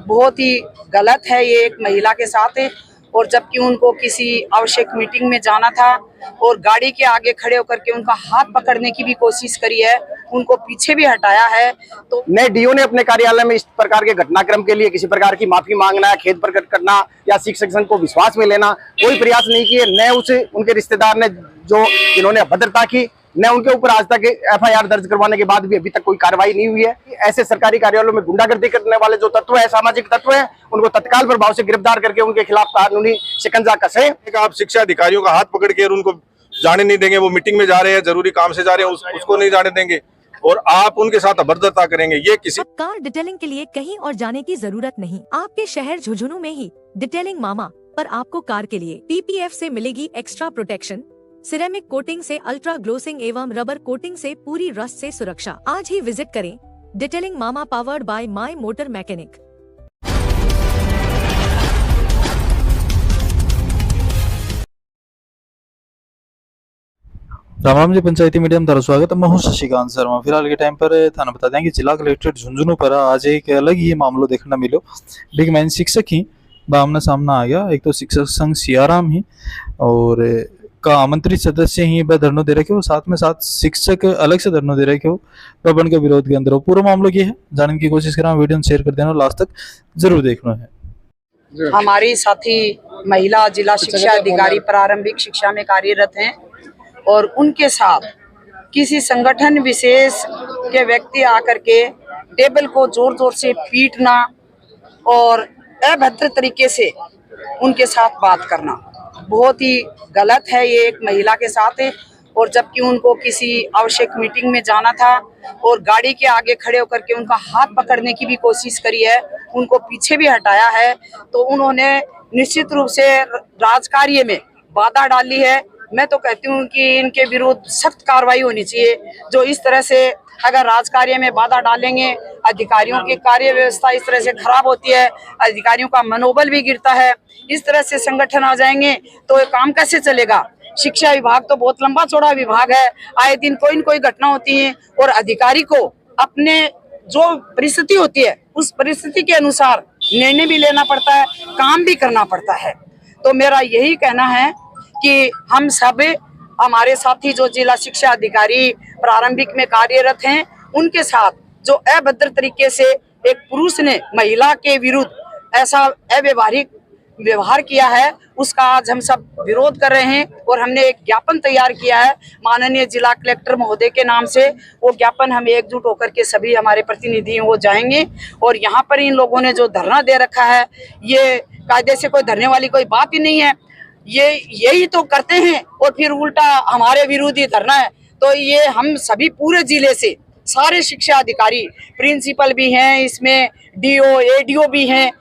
बहुत ही गलत है ये एक महिला के साथ है। और जबकि उनको किसी आवश्यक मीटिंग में जाना था और गाड़ी के आगे खड़े होकर के उनका हाथ पकड़ने की भी कोशिश करी है, उनको पीछे भी हटाया है। तो नए डीओ ने अपने कार्यालय में इस प्रकार के घटनाक्रम के लिए किसी प्रकार की माफी मांगना, खेद प्रकट करना या शिक्षक संघ को विश्वास में लेना कोई प्रयास नहीं किए। न उनके रिश्तेदार ने जिन्होंने अभद्रता की, न उनके ऊपर आज तक एफआईआर दर्ज करवाने के बाद भी अभी तक कोई कार्रवाई नहीं हुई है। ऐसे सरकारी कार्यालयों में गुंडागर्दी करने वाले जो तत्व है, सामाजिक तत्व है, उनको तत्काल प्रभाव से गिरफ्तार करके उनके खिलाफ कानूनी शिकंजा कसे। आप शिक्षा अधिकारियों का हाथ पकड़ के उनको जाने नहीं देंगे, वो मीटिंग में जा रहे हैं, जरूरी काम से जा रहे हैं, उसको नहीं जाने देंगे और आप उनके साथ अभद्रता करेंगे। ये किसी कार डिटेलिंग के लिए कहीं और जाने की जरूरत नहीं। आपके शहर झुंझुनू में ही डिटेलिंग मामा पर आपको कार के लिए PPF से मिलेगी एक्स्ट्रा प्रोटेक्शन, सिरेमिक कोटिंग से अल्ट्रा ग्लोसिंग एवं रबर कोटिंग से पूरी रस्ट से सुरक्षा। आज ही विजिट करें डिटेलिंग मामा, powered by My Motor Mechanic. Ram Ram ji, Panchayati media में स्वागत है। मैं हूं शशिकांत शर्मा। फिलहाल के टाइम पर थाना बता दें कि जिला कलेक्ट्रेट झुंझुनू पर आज एक अलग ही मामलो देखने मिलो। बिग मैन शिक्षक ही आमना सामना आ गया। एक तो शिक्षक संघ सियाराम ही और का आमंत्रित सदस्य ही वह धरना दे रखे हो, साथ में साथ शिक्षक अलग से धरना दे रखे हो प्रबंध के विरोध के अंदर हो। पूरा मामला ये है, जानने की कोशिश करें, वीडियो शेयर कर देना, लास्ट तक जरूर देखना है। हमारी साथी महिला जिला शिक्षा अधिकारी प्रारंभिक शिक्षा में कार्यरत हैं और उनके साथ किसी संगठन विशेष के व्यक्ति आकर के टेबल को जोर जोर से पीटना और अभद्र तरीके से उनके साथ बात करना बहुत ही गलत है। ये एक महिला के साथ है और जबकि उनको किसी आवश्यक मीटिंग में जाना था और गाड़ी के आगे खड़े होकर के उनका हाथ पकड़ने की भी कोशिश करी है, उनको पीछे भी हटाया है। तो उन्होंने निश्चित रूप से राजकार्य में बाधा डाली है। मैं तो कहती हूँ कि इनके विरुद्ध सख्त कार्रवाई होनी चाहिए। जो इस तरह से अगर राजकार्य में बाधा डालेंगे, अधिकारियों की कार्य व्यवस्था इस तरह से खराब होती है, अधिकारियों का मनोबल भी गिरता है। इस तरह से संगठन आ जाएंगे तो ये काम कैसे चलेगा। शिक्षा विभाग तो बहुत लंबा चौड़ा विभाग है, आए दिन कोई न कोई घटना होती है और अधिकारी को अपने जो परिस्थिति होती है उस परिस्थिति के अनुसार निर्णय भी लेना पड़ता है, काम भी करना पड़ता है। तो मेरा यही कहना है कि हम सब, हमारे साथी जो जिला शिक्षा अधिकारी प्रारंभिक में कार्यरत हैं, उनके साथ जो अभद्र तरीके से एक पुरुष ने महिला के विरुद्ध ऐसा अव्यवहारिक व्यवहार किया है, उसका आज हम सब विरोध कर रहे हैं और हमने एक ज्ञापन तैयार किया है माननीय जिला कलेक्टर महोदय के नाम से। वो ज्ञापन हम एकजुट होकर के सभी हमारे प्रतिनिधि वो जाएंगे और यहाँ पर इन लोगों ने जो धरना दे रखा है, ये कायदे से कोई धरने वाली कोई बात ही नहीं है। ये यही तो करते हैं और फिर उल्टा हमारे विरोधी धरना है। तो ये हम सभी पूरे जिले से सारे शिक्षा अधिकारी, प्रिंसिपल भी हैं, इसमें DO ADO भी हैं,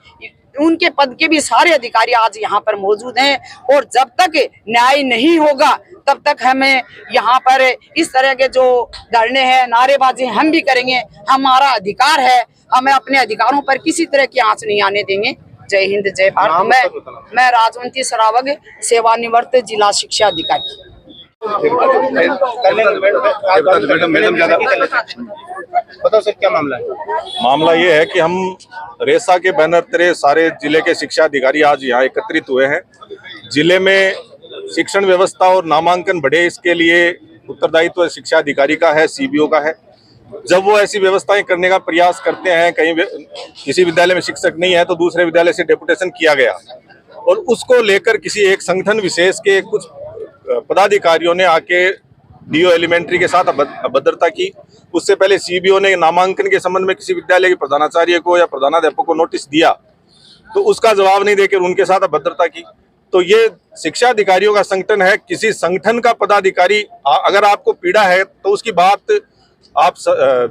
उनके पद के भी सारे अधिकारी आज यहाँ पर मौजूद हैं। और जब तक न्याय नहीं होगा तब तक हमें यहाँ पर इस तरह के जो धरने हैं, नारेबाजी हम भी करेंगे। हमारा अधिकार है, हमें अपने अधिकारों पर किसी तरह की आंच नहीं आने देंगे। जय हिंद, जय भारत। मैं राजवंती सरावग, सेवानिवृत्त जिला शिक्षा अधिकारी। बताओ सर, क्या मामला है? मामला ये है कि हम रेसा के बैनर तले सारे जिले के शिक्षा अधिकारी आज यहाँ एकत्रित हुए हैं। जिले में शिक्षण व्यवस्था और नामांकन बढ़े, इसके लिए उत्तरदायित्व शिक्षा अधिकारी का है, CBO का है। जब वो ऐसी व्यवस्थाएं करने का प्रयास करते हैं, कहीं किसी विद्यालय में शिक्षक नहीं है तो दूसरे विद्यालय से डेपुटेशन किया गया और उसको लेकर किसी एक संगठन विशेष के कुछ पदाधिकारियों ने आके DO एलिमेंट्री के साथ अभद्रता की। उससे पहले CBO ने नामांकन के संबंध में किसी विद्यालय के प्रधानाचार्य को या प्रधानाध्यापक को नोटिस दिया तो उसका जवाब नहीं देकर उनके साथ अभद्रता की। तो ये शिक्षा अधिकारियों का संगठन है। किसी संगठन का पदाधिकारी अगर आपको पीड़ा है तो उसकी बात आप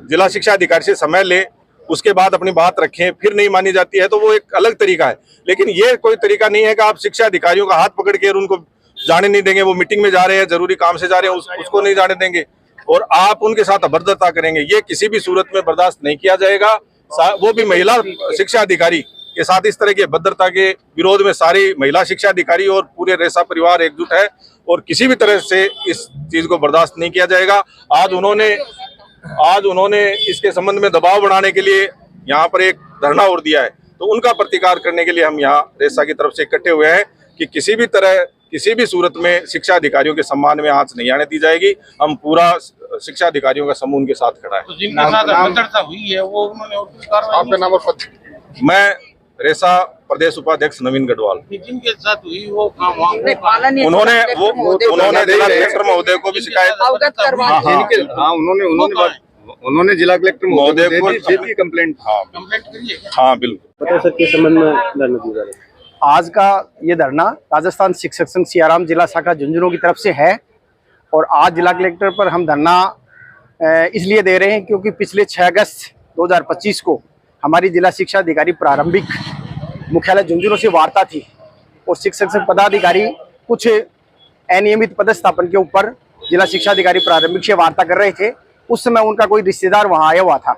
जिला शिक्षा अधिकारी से समय ले, उसके बाद अपनी बात रखें, फिर नहीं मानी जाती है तो वो एक अलग तरीका है। लेकिन ये कोई तरीका नहीं है कि आप शिक्षा अधिकारियों का हाथ पकड़ के उनको जाने नहीं देंगे, वो मीटिंग में जा रहे हैं, जरूरी काम से जा रहे हैं, उसको नहीं जाने देंगे और आप उनके साथ अभद्रता करेंगे। ये किसी भी सूरत में बर्दाश्त नहीं किया जाएगा। वो भी महिला शिक्षा अधिकारी के साथ इस तरह की अभद्रता के विरोध में सारी महिला शिक्षा अधिकारी और पूरे रेसा परिवार एकजुट है और किसी भी तरह से इस चीज को बर्दाश्त नहीं किया जाएगा। आज उन्होंने इसके संबंध में दबाव बढ़ाने के लिए यहाँ पर एक धरना और दिया है। तो उनका प्रतिकार करने के लिए हम यहाँ रेसा की तरफ से इकट्ठे हुए हैं कि किसी भी तरह, किसी भी सूरत में शिक्षा अधिकारियों के सम्मान में आंच नहीं आने दी जाएगी। हम पूरा शिक्षा अधिकारियों का समूह उनके साथ खड़ा है। तो जिनके साथ अभद्रता हुई है वो उन्होंने आपका नाम और पद? मैं रेसा प्रदेश उपाध्यक्ष नवीन गढ़वाल। जिनके साथ हुई वो काम उन्होंने जिला कलेक्टर महोदय को भी शिकायत अवगत करवा उन्होंने जिला कलेक्टर महोदय को कंप्लेंट करी है। हाँ बिल्कुल। पता सर किस संबंध में धरना दिया जा रहा है? आज का ये धरना राजस्थान शिक्षक संघ सियाराम जिला शाखा झुंझुनू की तरफ से है और आज जिला कलेक्टर पर हम धरना इसलिए दे रहे हैं क्योंकि पिछले 6 अगस्त 2025 को हमारी जिला शिक्षा अधिकारी प्रारंभिक मुख्यालय झुंझुनू से वार्ता थी और शिक्षक संघ पदाधिकारी कुछ अनियमित पदस्थापन के ऊपर जिला शिक्षा अधिकारी प्रारंभिक से वार्ता कर रहे थे। उस समय उनका कोई रिश्तेदार वहां आया हुआ था,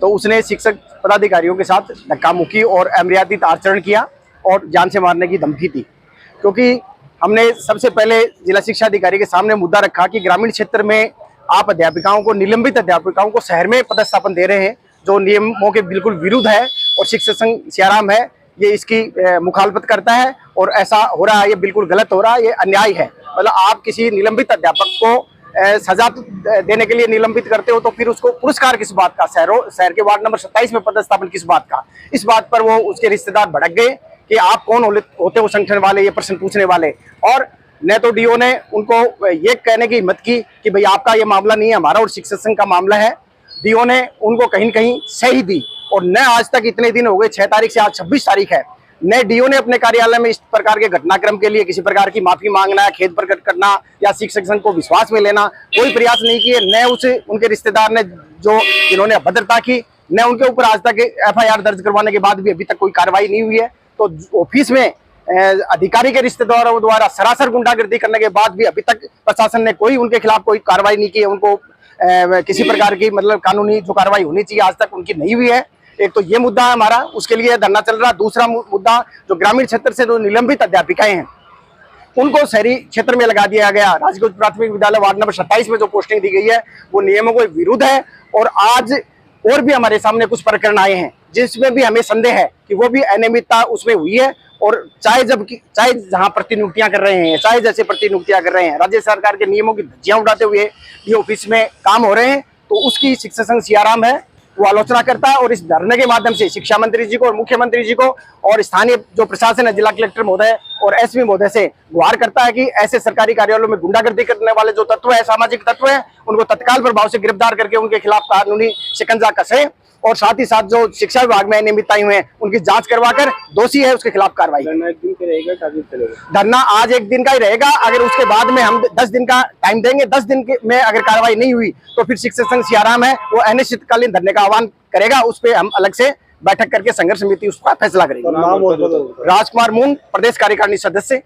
तो उसने शिक्षक पदाधिकारियों के साथ धक्का मुक्की और अमर्यादित आचरण किया और जान से मारने की धमकी दी। क्योंकि हमने सबसे पहले जिला शिक्षा अधिकारी के सामने मुद्दा रखा कि ग्रामीण क्षेत्र में आप अध्यापिकाओं को, निलंबित अध्यापिकाओं को शहर में पदस्थापन दे रहे हैं जो नियमों के बिल्कुल विरुद्ध है और शिक्षक संघ सियाराम है ये इसकी मुखालफत करता है और ऐसा हो रहा है, ये बिल्कुल गलत हो रहा है, ये अन्याय है। मतलब आप किसी निलंबित अध्यापक को सजा देने के लिए निलंबित करते हो तो फिर उसको पुरस्कार किस बात का, शहर के वार्ड नंबर 27 में पदस्थापन किस बात का। इस बात पर वो उसके रिश्तेदार भड़क गए कि आप कौन होते हो संगठन वाले ये प्रश्न पूछने वाले। और न तो डीओ ने उनको ये कहने की हिम्मत की कि भाई आपका ये मामला नहीं है, हमारा और शिक्षक संघ का मामला है। डीओ ने उनको कहीं न कहीं सही दी और न आज तक इतने दिन हो गए, 6 तारीख से आज 26 तारीख है, न डीओ ने अपने कार्यालय में इस प्रकार के घटनाक्रम के लिए किसी प्रकार की माफी मांगना, खेद प्रकट करना या शिक्षक संघ को विश्वास में लेना कोई प्रयास नहीं किए। न उनके रिश्तेदार ने जिन्होंने अभद्रता की, न उनके ऊपर आज तक FIR दर्ज करवाने के बाद भी अभी तक कोई कार्रवाई नहीं हुई है। तो ऑफिस में अधिकारी के रिश्तेदारों द्वारा सरासर गुंडागर्दी करने के बाद भी अभी तक प्रशासन ने कोई उनके खिलाफ कोई कार्रवाई नहीं की है। उनको किसी प्रकार की मतलब कानूनी जो कार्रवाई होनी चाहिए आज तक उनकी नहीं हुई है। एक तो ये मुद्दा है हमारा, उसके लिए धरना चल रहा। दूसरा मुद्दा जो ग्रामीण क्षेत्र से जो निलंबित अध्यापिकाएं हैं उनको शहरी क्षेत्र में लगा दिया गया। राजकीय उच्च प्राथमिक विद्यालय वार्ड नंबर 27 में जो पोस्टिंग दी गई है वो नियमों के विरुद्ध है। और आज और भी हमारे सामने कुछ प्रकरण आए हैं जिसमें भी हमें संदेह है कि वो भी अनियमितता उसमें हुई है। और चाहे जहां प्रतिनियुक्तियां कर रहे हैं, चाहे जैसे प्रतिनियुक्तियां कर रहे हैं, राज्य सरकार के नियमों की धज्जियां उड़ाते हुए ये ऑफिस में काम हो रहे हैं, तो उसकी शिक्षक संघ सियाराम है वो आलोचना करता है। और इस धरने के माध्यम से शिक्षा मंत्री जी को और मुख्यमंत्री जी को और स्थानीय जो प्रशासन है, जिला कलेक्टर महोदय और SP महोदय से गुहार करता है कि ऐसे सरकारी कार्यालयों में गुंडागर्दी करने वाले जो तत्व है, सामाजिक तत्व है, उनको तत्काल प्रभाव से गिरफ्तार करके उनके खिलाफ कानूनी शिकंजा कसे और साथ ही साथ जो शिक्षा विभाग में अनियमितताएं हुए हैं उनकी जांच करवाकर दोषी है उसके खिलाफ कार्रवाई। धरना एक दिन का रहेगा, काफी चलेगा? धरना आज एक दिन का ही रहेगा। अगर उसके बाद में हम 10 दिन का टाइम देंगे, 10 दिन में अगर कार्रवाई नहीं हुई तो फिर शिक्षक संघ सियाराम है वो अनिश्चितकालीन धरने का आह्वान करेगा। उस पर हम अलग से बैठक करके संघर्ष समिति उसका फैसला करेगी। राजकुमार मूंग, प्रदेश कार्यकारिणी सदस्य।